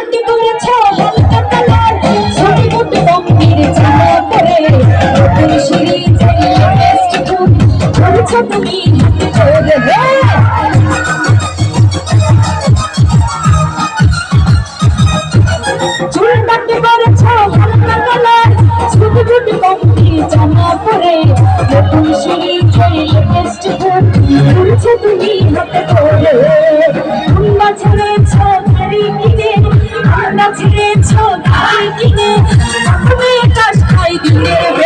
চুলকাটি করেছো হালকা কালার ছোট ছোট গম্ভীর জামা পরে নতুন সিঁড়ি চালিয়ে বেস্ট ফুড করেছো তুমি হাতে করে চুলকাটি করেছো হালকা কালার ছোট ছোট গম্ভীর জামা পরে নতুন সিঁড়ি চালিয়ে বেস্ট ফুড করেছো তুমি হাতে করে আমরা ছেড়েছো গাড়ি কিনে আমরা ছেড়েছো গাড়ি কিনে তুমি কাজ খাই দিলে